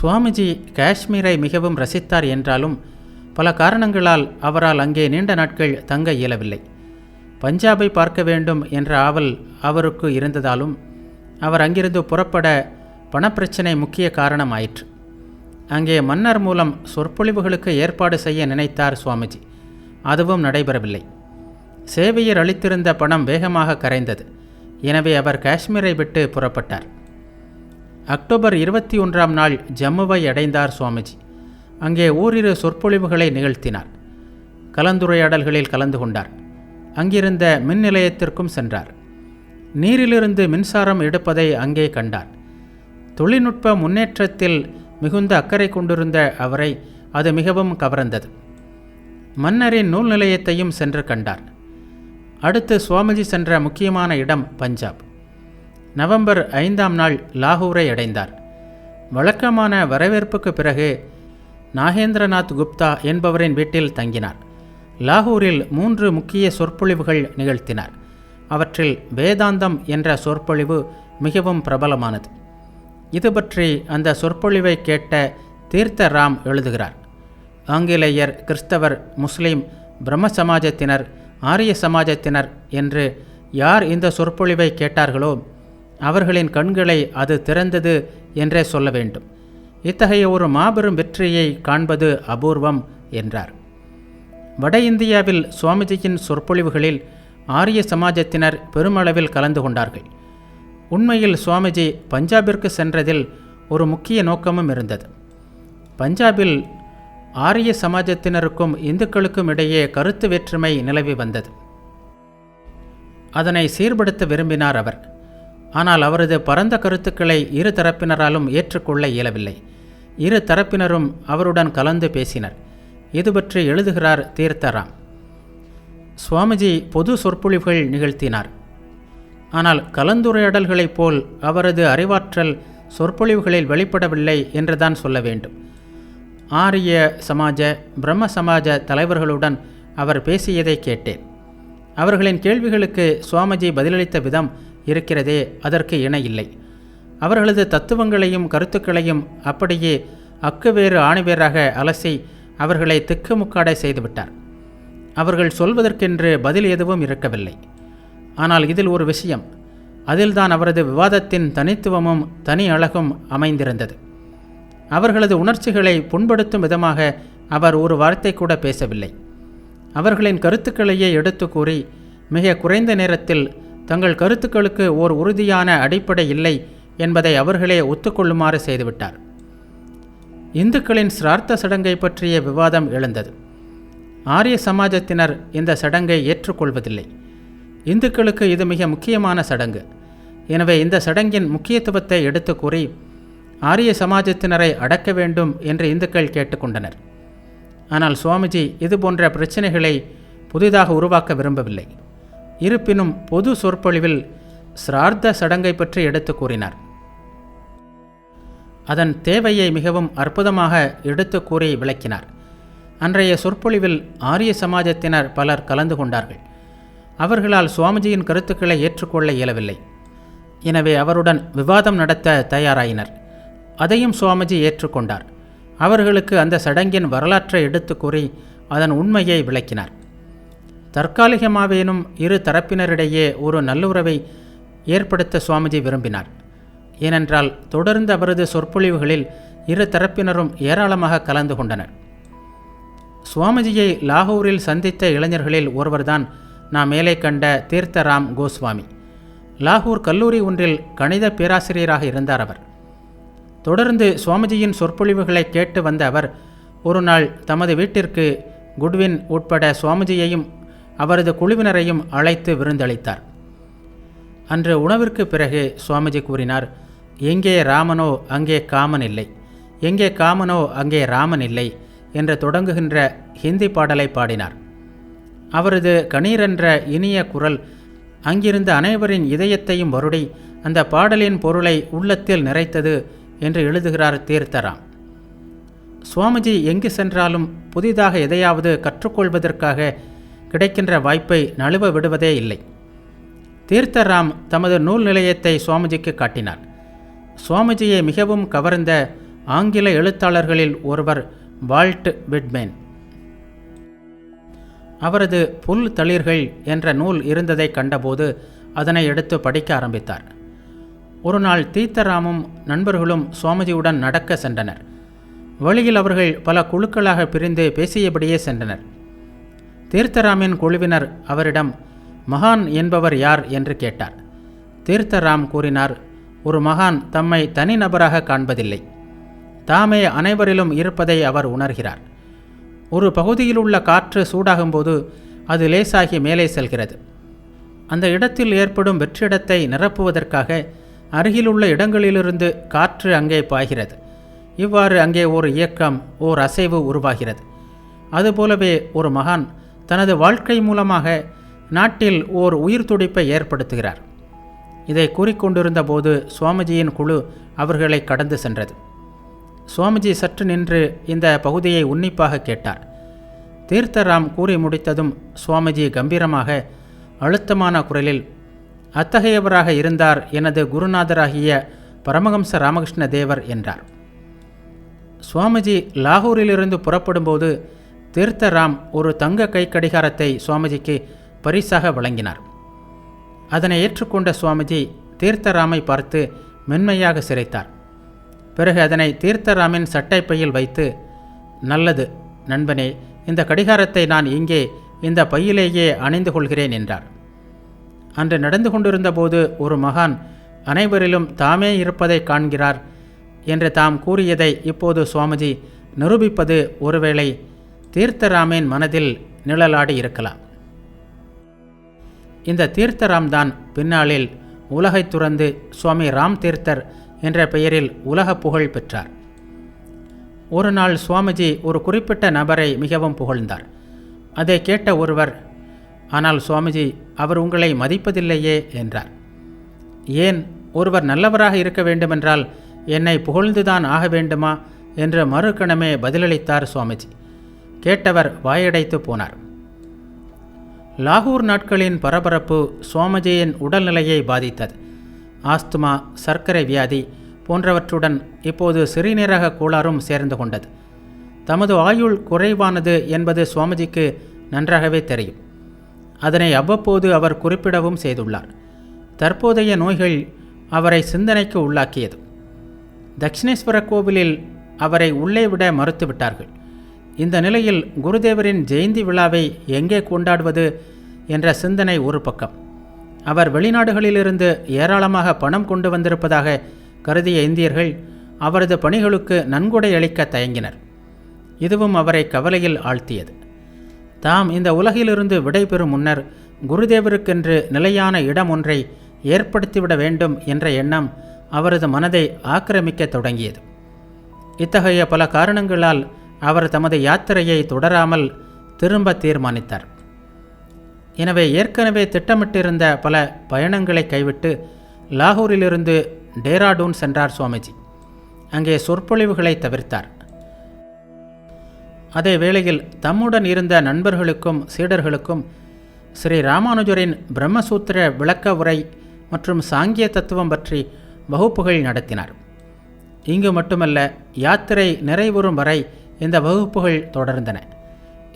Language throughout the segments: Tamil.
சுவாமிஜி காஷ்மீரை மிகவும் ரசித்தார் என்றாலும் பல காரணங்களால் அவரால் அங்கே நீண்ட நாட்கள் தங்க இயலவில்லை. பஞ்சாபை பார்க்க வேண்டும் என்ற ஆவல் அவருக்கு இருந்ததாலும் அவர் அங்கிருந்து புறப்பட பணப்பிரச்சனை முக்கிய காரணமாயிற்று. அங்கே மன்னர் மூலம் சொற்பொழிவுகளுக்கு ஏற்பாடு செய்ய நினைத்தார் சுவாமிஜி. அதுவும் நடைபெறவில்லை. சேவையர் அளித்திருந்த பணம் வேகமாக கரைந்தது. எனவே அவர் காஷ்மீரை விட்டு புறப்பட்டார். அக்டோபர் 21ஆம் நாள் ஜம்முவை அடைந்தார் சுவாமிஜி. அங்கே ஓரிரு சொற்பொழிவுகளை நிகழ்த்தினார். கலந்துரையாடல்களில் கலந்து கொண்டார். அங்கிருந்த மின் நிலையத்திற்கும் சென்றார். நீரிலிருந்து மின்சாரம் எடுப்பதை அங்கே கண்டார். தொழில்நுட்ப முன்னேற்றத்தில் மிகுந்த அக்கறை கொண்டிருந்த அவரை அது மிகவும் கவர்ந்தது. மன்னரின் நூல் நிலையத்தையும் சென்று கண்டார். அடுத்து சுவாமிஜி சென்ற முக்கியமான இடம் பஞ்சாப். நவம்பர் 5ஆம் நாள் லாகூரை அடைந்தார். வழக்கமான வரவேற்புக்கு பிறகு நாகேந்திரநாத் குப்தா என்பவரின் வீட்டில் தங்கினார். லாகூரில் 3 முக்கிய சொற்பொழிவுகள் நிகழ்த்தினார். அவற்றில் வேதாந்தம் என்ற சொற்பொழிவு மிகவும் பிரபலமானது. இது பற்றி அந்த சொற்பொழிவை கேட்ட தீர்த்த ராம் எழுதுகிறார். ஆங்கிலேயர், கிறிஸ்தவர், முஸ்லீம், பிரம்ம சமாஜத்தினர், ஆரிய சமாஜத்தினர் என்று யார் இந்த சொற்பொழிவை கேட்டார்களோ அவர்களின் கண்களை அது திறந்தது என்றே சொல்ல வேண்டும். இத்தகைய ஒரு மாபெரும் வெற்றியை காண்பது அபூர்வம் என்றார். வட இந்தியாவில் சுவாமிஜியின் சொற்பொழிவுகளில் ஆரிய சமாஜத்தினர் பெருமளவில் கலந்து கொண்டார்கள். உண்மையில் சுவாமிஜி பஞ்சாபிற்கு சென்றதில் ஒரு முக்கிய நோக்கமும் இருந்தது. பஞ்சாபில் ஆரிய சமாஜத்தினருக்கும் இந்துக்களுக்கும் இடையே கருத்து வேற்றுமை நிலவி வந்தது. அதனை சீர்படுத்த விரும்பினார் அவர். ஆனால் அவரது பரந்த கருத்துக்களை இரு தரப்பினராலும் ஏற்றுக்கொள்ள இயலவில்லை. இரு தரப்பினரும் அவருடன் கலந்து பேசினர். இது பற்றி எழுதுகிறார் தீர்த்தராம். சுவாமிஜி பொது சொற்பொழிவுகள் நிகழ்த்தினார். ஆனால் கலந்துரையாடல்களைப் போல் அவரது அறிவாற்றல் சொற்பொழிவுகளில் வெளிப்படவில்லை என்றுதான் சொல்ல வேண்டும். ஆரிய சமாஜ, பிரம்ம சமாஜ தலைவர்களுடன் அவர் பேசியதை கேட்டேன். அவர்களின் கேள்விகளுக்கு சுவாமிஜி பதிலளித்த விதம் இருக்கிறதே, அதற்கு இணையில்லை. அவர்களது தத்துவங்களையும் கருத்துக்களையும் அப்படியே அக்குவேறு ஆணிவேராக அலசி அவர்களை திக்குமுக்காடை செய்துவிட்டார். அவர்கள் சொல்வதற்கென்று பதில் எதுவும் இருக்கவில்லை. ஆனால் இதில் ஒரு விஷயம், அதில்தான் அவரது விவாதத்தின் தனித்துவமும் தனி அழகும் அமைந்திருந்தது. அவர்களது உணர்ச்சிகளை புண்படுத்தும் விதமாக அவர் ஒரு வார்த்தை கூட பேசவில்லை. அவர்களின் கருத்துக்களையே எடுத்து கூறி மிக குறைந்த நேரத்தில் தங்கள் கருத்துக்களுக்கு ஓர் உறுதியான அடிப்படை இல்லை என்பதை அவர்களே ஒத்துக்கொள்ளுமாறு செய்துவிட்டார். இந்துக்களின் சிரார்த்த சடங்கை பற்றிய விவாதம் எழுந்தது. ஆரிய சமாஜத்தினர் இந்த சடங்கை ஏற்றுக்கொள்வதில்லை. இந்துக்களுக்கு இது மிக முக்கியமான சடங்கு. எனவே இந்த சடங்கின் முக்கியத்துவத்தை எடுத்து கூறி ஆரிய சமாஜத்தினரை அடக்க வேண்டும் என்று இந்துக்கள் கேட்டுக்கொண்டனர். ஆனால் சுவாமிஜி இது போன்ற பிரச்சனைகளை புதிதாக உருவாக்க விரும்பவில்லை. இருப்பினும் பொது சொற்பொழிவில் சிரார்த்த சடங்கை பற்றி எடுத்து கூறினார். அதன் தேவையை மிகவும் அற்புதமாக எடுத்து கூறி விளக்கினார். அன்றைய சொற்பொழிவில் ஆரிய சமாஜத்தினர் பலர் கலந்து கொண்டார்கள். அவர்களால் சுவாமிஜியின் கருத்துக்களை ஏற்றுக்கொள்ள இயலவில்லை. எனவே அவருடன் விவாதம் நடத்த தயாராயினர். அதையும் சுவாமிஜி ஏற்றுக்கொண்டார். அவர்களுக்கு அந்த சடங்கின் வரலாற்றை எடுத்து கூறி அதன் உண்மையை விளக்கினார். தற்காலிகமாவேனும் இரு தரப்பினரிடையே ஒரு நல்லுறவை ஏற்படுத்த சுவாமிஜி விரும்பினார். ஏனென்றால் தொடர்ந்து அவரது சொற்பொழிவுகளில் இரு தரப்பினரும் ஏராளமாக கலந்து கொண்டனர். சுவாமிஜியை லாகூரில் சந்தித்த இளைஞர்களில் ஒருவர்தான் நாம் மேலே கண்ட தீர்த்தராம் கோஸ்வாமி. லாகூர் கல்லூரி ஒன்றில் கணித பேராசிரியராக இருந்தார் அவர். தொடர்ந்து சுவாமிஜியின் சொற்பொழிவுகளை கேட்டு வந்த அவர் ஒரு நாள் தமது வீட்டிற்கு குட்வின் உட்பட சுவாமிஜியையும் அவரது குழுவினரையும் அழைத்து விருந்தளித்தார். அன்று உணவிற்கு பிறகு சுவாமிஜி கூறினார், எங்கே ராமனோ அங்கே காமன் இல்லை, எங்கே காமனோ அங்கே ராமன் இல்லை என்று தொடங்குகின்ற ஹிந்தி பாடலை பாடினார். அவரது கணீரென்ற இனிய குரல் அங்கிருந்த அனைவரின் இதயத்தையும் வருடி அந்த பாடலின் பொருளை உள்ளத்தில் நிறைத்தது என்று எழுதுகிறார் தீர்த்தராம். சுவாமிஜி எங்கு சென்றாலும் புதிதாக எதையாவது கற்றுக்கொள்வதற்காக கிடைக்கின்ற வாய்ப்பை நழுவ விடுவதே இல்லை. தீர்த்தராம் தமது நூல் நிலையத்தை சுவாமிஜிக்கு காட்டினார். சுவாமிஜியை மிகவும் கவர்ந்த ஆங்கில எழுத்தாளர்களில் ஒருவர் வால்ட் விட்மேன். அவரது புல் தளிர்கள் என்ற நூல் இருந்ததை கண்டபோது அதனை எடுத்து படிக்க ஆரம்பித்தார். ஒரு நாள் தீர்த்தராமும் நண்பர்களும் சுவாமிஜியுடன் நடக்க சென்றனர். வழியில் அவர்கள் பல குழுக்களாக பிரிந்து பேசியபடியே சென்றனர். தீர்த்தராமின் குழுவினர் அவரிடம் மகான் என்பவர் யார் என்று கேட்டார். தீர்த்தராம் கூறினார், ஒரு மகான் தம்மை தனிநபராக காண்பதில்லை. தாமே அனைவரிலும் இருப்பதை அவர் உணர்கிறார். ஒரு பகுதியில் உள்ள காற்று சூடாகும்போது அது லேசாகி மேலே செல்கிறது. அந்த இடத்தில் ஏற்படும் வெற்றிடத்தை நிரப்புவதற்காக அருகிலுள்ள இடங்களிலிருந்து காற்று அங்கே பாய்கிறது. இவ்வாறு அங்கே ஓர் இயக்கம், ஓர் அசைவு உருவாகிறது. அதுபோலவே ஒரு மகான் தனது வாழ்க்கை மூலமாக நாட்டில் ஓர் உயிர் துடிப்பை ஏற்படுத்துகிறார். இதை கூறிக்கொண்டிருந்த போது சுவாமிஜியின் குழு அவர்களை கடந்து சென்றது. சுவாமிஜி சற்று நின்று இந்த பகுதியை உன்னிப்பாக கேட்டார். தீர்த்தராம் கூறி முடித்ததும் சுவாமிஜி கம்பீரமாக அழுத்தமான குரலில், அத்தகையவராக இருந்தார் எனது குருநாதராகிய பரமஹம்ச ராமகிருஷ்ண தேவர் என்றார். சுவாமிஜி லாகூரிலிருந்து புறப்படும்போது தீர்த்தராம் ஒரு தங்க கை கடிகாரத்தை சுவாமிஜிக்கு பரிசாக வழங்கினார். அதனை ஏற்றுக்கொண்ட சுவாமிஜி தீர்த்தராமை பார்த்து மென்மையாக சிரித்தார். பிறகு அதனை தீர்த்தராமின் சட்டைப்பையில் வைத்து, நல்லது நண்பனே, இந்த கடிகாரத்தை நான் இங்கே இந்த பையிலேயே அணிந்து கொள்கிறேன் என்றார். அன்று நடந்து கொண்டிருந்த போது ஒரு மகான் அனைவரிலும் தாமே இருப்பதை காண்கிறார் என்று தாம் கூறியதை இப்போது சுவாமிஜி நிரூபிப்பது ஒருவேளை தீர்த்தராமின் மனதில் நிழலாடி இருக்கலாம். இந்த தீர்த்தராம் தான் பின்னாளில் உலகை துறந்து சுவாமி ராம் தீர்த்தர் என்ற பெயரில் உலக புகழ் பெற்றார். ஒரு நாள் சுவாமிஜி ஒரு குறிப்பிட்ட நபரை மிகவும் புகழ்ந்தார். அதை கேட்ட ஒருவர், ஆனால் சுவாமிஜி, அவர் உங்களை மதிப்பதில்லையே என்றார். ஏன், ஒருவர் நல்லவராக இருக்க வேண்டுமென்றால் என்னை புகழ்ந்துதான் ஆக வேண்டுமா என்று மறுகணமே பதிலளித்தார் சுவாமிஜி. கேட்டவர் வாயடைத்து போனார். லாகூர் நாட்களின் பரபரப்பு சுவாமிஜியின் உடல்நிலையை பாதித்தது. ஆஸ்துமா, சர்க்கரை வியாதி போன்றவற்றுடன் இப்போது சிறுநீரக கோளாறும் சேர்ந்து கொண்டது. தமது ஆயுள் குறைவானது என்பது சுவாமிஜிக்கு நன்றாகவே தெரியும். அதனை அவ்வப்போது அவர் குறிப்பிடவும் செய்துள்ளார். தற்போதைய நோய்கள் அவரை சிந்தனைக்கு உள்ளாக்கியது. தட்சிணேஸ்வர கோவிலில் அவரை உள்ளே விட மறுத்துவிட்டார்கள். இந்த நிலையில் குருதேவரின் ஜெயந்தி விழாவை எங்கே கொண்டாடுவது என்ற சிந்தனை ஒரு பக்கம். அவர் வெளிநாடுகளிலிருந்து ஏராளமாக பணம் கொண்டு வந்திருப்பதாக கருதிய இந்தியர்கள் அவரது பணிகளுக்கு நன்கொடை அளிக்க தயங்கினர். இதுவும் அவரை கவலையில் ஆழ்த்தியது. தாம் இந்த உலகிலிருந்து விடைபெறும் முன்னர் குருதேவருக்கென்று நிலையான இடம் ஒன்றை ஏற்படுத்திவிட வேண்டும் என்ற எண்ணம் அவரது மனதை ஆக்கிரமிக்க தொடங்கியது. இத்தகைய பல காரணங்களால் அவர் தமது யாத்திரையை தொடராமல் திரும்ப தீர்மானித்தார். எனவே ஏற்கனவே திட்டமிட்டிருந்த பல பயணங்களை கைவிட்டு லாகூரிலிருந்து டேராடூன் சென்றார் சுவாமிஜி. அங்கே சொற்பொழிவுகளை தவிர்த்தார். அதே வேளையில் தம்முடன் இருந்த நண்பர்களுக்கும் சீடர்களுக்கும் ஸ்ரீ ராமானுஜரின் பிரம்மசூத்திர விளக்க உரை மற்றும் சாங்கிய தத்துவம் பற்றி வகுப்புகள் நடத்தினார். இங்கு மட்டுமல்ல, யாத்திரை நிறைவுறும் வரை இந்த வகுப்புகள் தொடர்ந்தன.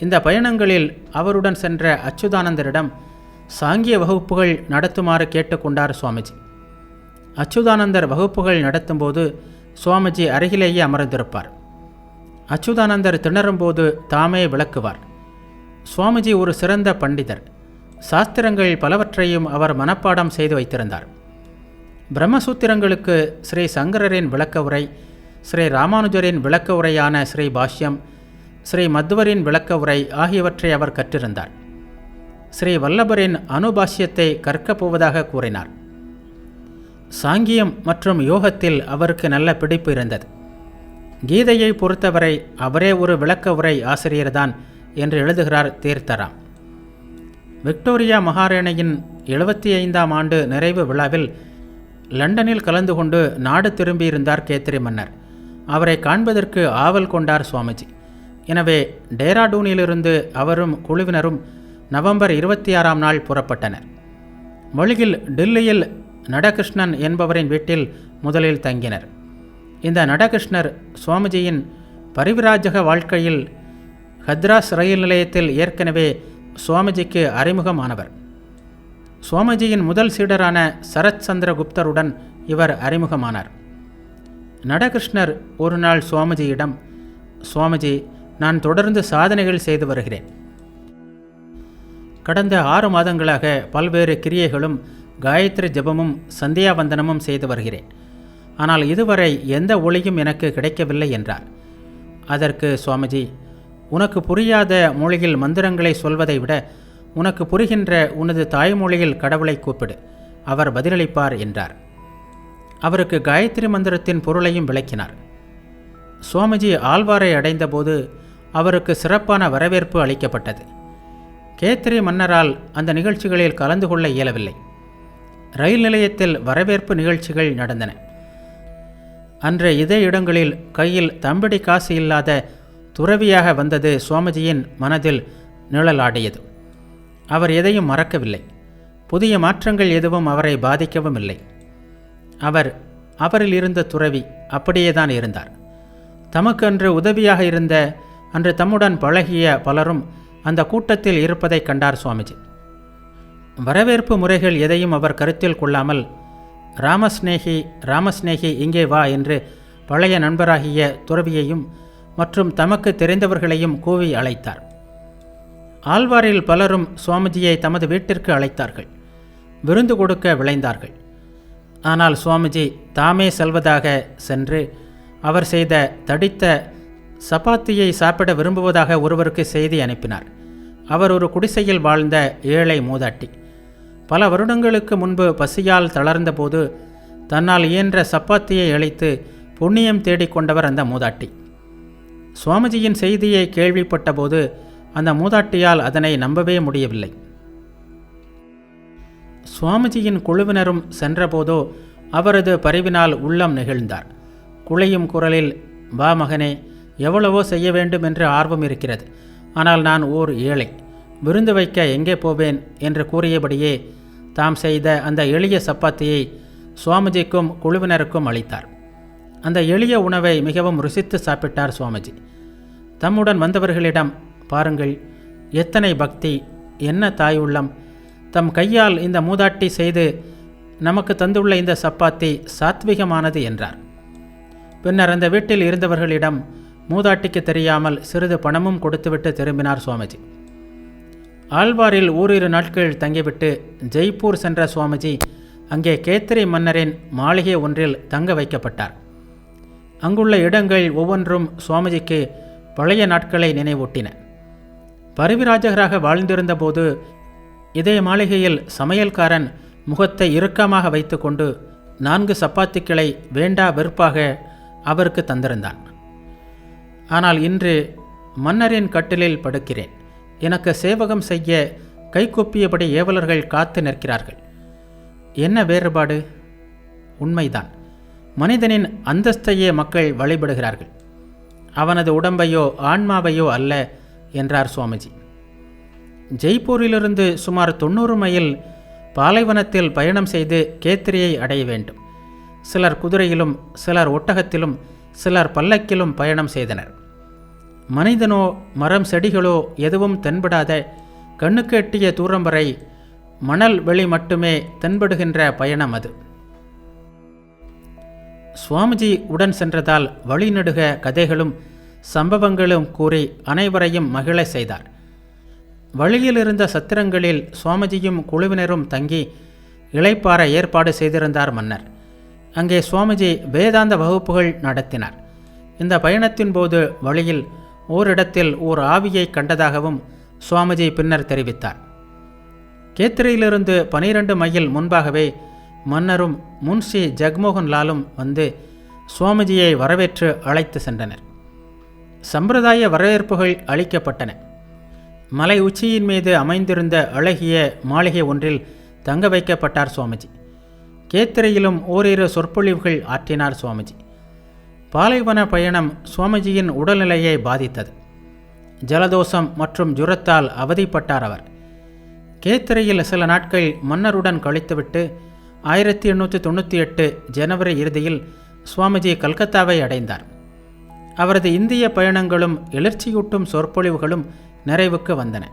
இந்த பயணங்களில் அவருடன் சென்ற அச்சுதானந்தரிடம் சாங்கிய வகுப்புகள் நடத்துமாறு கேட்டுக்கொண்டார் சுவாமிஜி. அச்சுதானந்தர் வகுப்புகள் நடத்தும்போது சுவாமிஜி அருகிலேயே அமர்ந்திருப்பார். அச்சுதானந்தர் திணறும்போது தாமே விளக்குவார். சுவாமிஜி ஒரு சிறந்த பண்டிதர். சாஸ்திரங்கள் பலவற்றையும் அவர் மனப்பாடம் செய்து வைத்திருந்தார். பிரம்மசூத்திரங்களுக்கு ஸ்ரீ சங்கரரின் விளக்க உரை, ஸ்ரீ ராமானுஜரின் விளக்க உரையான ஸ்ரீ பாஷ்யம், ஸ்ரீ மத்வரின் விளக்க உரை ஆகியவற்றை அவர் கற்றிருந்தார். ஸ்ரீ வல்லபரின் அனுபாஷ்யத்தை கற்கப் போவதாக கூறினார். சாங்கியம் மற்றும் யோகத்தில் அவருக்கு நல்ல பிடிப்பு இருந்தது. கீதையை பொறுத்தவரை அவரே ஒரு விளக்க உரை ஆசிரியர்தான் என்று எழுதுகிறார் தீர்த்தராம். விக்டோரியா மகாராணியின் 75ஆம் ஆண்டு நிறைவு விழாவில் லண்டனில் கலந்து கொண்டு நாடு திரும்பியிருந்தார் கேத்திரி மன்னர். அவரை காண்பதற்கு ஆவல் கொண்டார் சுவாமிஜி. எனவே டேராடூனிலிருந்து அவரும் குழுவினரும் நவம்பர் 26ஆம் நாள் புறப்பட்டனர். வழியில் டில்லியில் நடகிருஷ்ணன் என்பவரின் வீட்டில் முதலில் தங்கினர். இந்த நடகிருஷ்ணர் சுவாமிஜியின் பரிவிராஜக வாழ்க்கையில் ஹத்ராஸ் ரயில் நிலையத்தில் ஏற்கனவே சுவாமிஜிக்கு அறிமுகமானவர். சுவாமிஜியின் முதல் சீடரான சரத் சந்திர குப்தருடன் இவர் அறிமுகமானார். நடகிருஷ்ணர் ஒரு நாள் சுவாமிஜியிடம், சுவாமிஜி, நான் தொடர்ந்து சாதனைகள் செய்து வருகிறேன். கடந்த 6 மாதங்களாக பல்வேறு கிரியைகளும் காயத்ரி ஜபமும் சந்தியாவந்தனமும் செய்து வருகிறேன். ஆனால் இதுவரை எந்த ஒளியும் எனக்கு கிடைக்கவில்லை என்றார். அதற்கு சுவாமிஜி, உனக்கு புரியாத மொழியில் மந்திரங்களை சொல்வதை விட உனக்கு புரிகின்ற உனது தாய்மொழியில் கடவுளை கூப்பிடு, அவர் பதிலளிப்பார் என்றார். அவருக்கு காயத்ரி மந்திரத்தின் பொருளையும் விளக்கினார். சுவாமிஜி ஆழ்வாரை அடைந்தபோது அவருக்கு சிறப்பான வரவேற்பு அளிக்கப்பட்டது. கேத்திரி மன்னரால் அந்த நிகழ்ச்சிகளில் கலந்து கொள்ள இயலவில்லை. ரயில் நிலையத்தில் வரவேற்பு நிகழ்ச்சிகள் நடந்தன. அன்று இதே இடங்களில் கையில் தம்பிடி காசு இல்லாத துறவியாக வந்தது சுவாமிஜியின் மனதில் நிழலாடியது. அவர் எதையும் மறக்கவில்லை. புதிய மாற்றங்கள் எதுவும் அவரை பாதிக்கவும் இல்லை. அவரில் இருந்த துறவி அப்படியேதான் இருந்தார். தமக்கு அன்று உதவியாக இருந்த, அன்று தம்முடன் பழகிய பலரும் அந்த கூட்டத்தில் இருப்பதை கண்டார் சுவாமிஜி. வரவேற்பு முறைகள் எதையும் அவர் கருத்தில் கொள்ளாமல், ராமஸ்நேகி இங்கே வா என்று பழைய நண்பராகிய துறவியையும் மற்றும் தமக்கு தெரிந்தவர்களையும் கூவி அழைத்தார். ஆழ்வாரில் பலரும் சுவாமிஜியை தமது வீட்டிற்கு அழைத்தார்கள். விருந்து கொடுக்க விளைந்தார்கள். ஆனால் சுவாமிஜி தாமே செல்வதாக சென்று அவர் செய்த தடித்த சப்பாத்தியை சாப்பிட விரும்புவதாக ஒருவருக்கு செய்தி அனுப்பினார். அவர் ஒரு குடிசையில் வாழ்ந்த ஏழை மூதாட்டி. பல வருடங்களுக்கு முன்பு பசியால் தளர்ந்தபோது தன்னால் இயன்ற சப்பாத்தியை அளித்து புண்ணியம் தேடிக்கொண்டவர் அந்த மூதாட்டி. சுவாமிஜியின் செய்தியை கேள்விப்பட்டபோது அந்த மூதாட்டியால் அதனை நம்பவே முடியவில்லை. சுவாமிஜியின் குழுவினரும் சென்றபோதோ அவரது பரிவினால் உள்ளம் நெகிழ்ந்தார். குழையும் குரலில், வா மகனே, எவ்வளவோ செய்ய வேண்டும் என்று ஆர்வம் இருக்கிறது. ஆனால் நான் ஓர் ஏழை, விருந்து வைக்க எங்கே போவேன் என்று கூறியபடியே தாம் செய்த அந்த எளிய சப்பாத்தியை சுவாமிஜிக்கும் குழுவினருக்கும் அளித்தார். அந்த எளிய உணவை மிகவும் ருசித்து சாப்பிட்டார் சுவாமிஜி. தம்முடன் வந்தவர்களிடம், பாருங்கள், எத்தனை பக்தி, என்ன தாய் உள்ளம்! தம் கையால் இந்த மூதாட்டி செய்து நமக்கு தந்துள்ள இந்த சப்பாத்தி சாத்விகமானது என்றார். பின்னர் அந்த வீட்டில் இருந்தவர்களிடம் மூதாட்டிக்கு தெரியாமல் சிறிது பணமும் கொடுத்துவிட்டு திரும்பினார் சுவாமிஜி. ஆழ்வாரில் ஓரிரு நாட்கள் தங்கிவிட்டு ஜெய்ப்பூர் சென்ற சுவாமிஜி அங்கே கேத்திரி மன்னரின் மாளிகை ஒன்றில் தங்க வைக்கப்பட்டார். அங்குள்ள இடங்கள் ஒவ்வொன்றும் சுவாமிஜிக்கு பழைய நாட்களை நினைவூட்டின. பரிவிராஜகராக வாழ்ந்திருந்த போது இதே மாளிகையில் சமையல்காரன் முகத்தை இறுக்கமாக வைத்து கொண்டு 4 சப்பாத்திகளை வேண்டா வெறுப்பாக அவருக்கு தந்திருந்தான். ஆனால் இன்று மன்னரின் கட்டிலில் படுக்கிறேன். எனக்கு சேவகம் செய்ய கைகொப்பியபடி ஏவலர்கள் காத்து நிற்கிறார்கள். என்ன வேறுபாடு? உண்மைதான், மனிதனின் அந்தஸ்தையே மக்கள் வழிபடுகிறார்கள், அவனது உடம்பையோ ஆன்மாவையோ அல்ல என்றார் சுவாமிஜி. ஜெய்ப்பூரிலிருந்து சுமார் 90 மைல் பாலைவனத்தில் பயணம் செய்து கேத்திரியை அடைய வேண்டும். சிலர் குதிரையிலும், சிலர் ஒட்டகத்திலும், சிலர் பல்லக்கிலும் பயணம் செய்தனர். மனிதனோ மரம் செடிகளோ எதுவும் தென்படாத கண்ணுக்கு எட்டிய தூரம் வரை மணல் வெளி மட்டுமே தென்படுகின்ற பயணம் அது. சுவாமிஜி உடன் சென்றதால் வழிநெடுக கதைகளும் சம்பவங்களும் கூறி அனைவரையும் மகிழ செய்தார். வழியில் இருந்த சத்திரங்களில் சுவாமிஜியும் குழுவினரும் தங்கி இளைப்பாற ஏற்பாடு செய்திருந்தார் மன்னர். அங்கே சுவாமிஜி வேதாந்த வகுப்புகள் நடத்தினார். இந்த பயணத்தின் போது வழியில் ஓரிடத்தில் ஓர் ஆவியை கண்டதாகவும் சுவாமிஜி பின்னர் தெரிவித்தார். கேத்திரியிலிருந்து 12 மைல் முன்பாகவே மன்னரும் முன்ஷி ஜக்மோகன் லாலும் வந்து சுவாமிஜியை வரவேற்று அழைத்து சென்றனர். சம்பிரதாய வரவேற்புகள் அளிக்கப்பட்டன. மலை உச்சியின் மீது அமைந்திருந்த அழகிய மாளிகை ஒன்றில் தங்க வைக்கப்பட்டார் சுவாமிஜி. கேத்திரையிலும் ஓரிரு சொற்பொழிவுகள் ஆற்றினார் சுவாமிஜி. பாலைவன பயணம் சுவாமிஜியின் உடல்நிலையை பாதித்தது. ஜலதோஷம் மற்றும் ஜுரத்தால் அவதிப்பட்டார் அவர். கேத்திரையில் சில நாட்கள் மன்னருடன் கழித்துவிட்டு 1898 ஜனவரி இறுதியில் சுவாமிஜி கல்கத்தாவை அடைந்தார். அவரது இந்திய பயணங்களும் எழுச்சியூட்டும் சொற்பொழிவுகளும் நிறைவுக்கு வந்தன.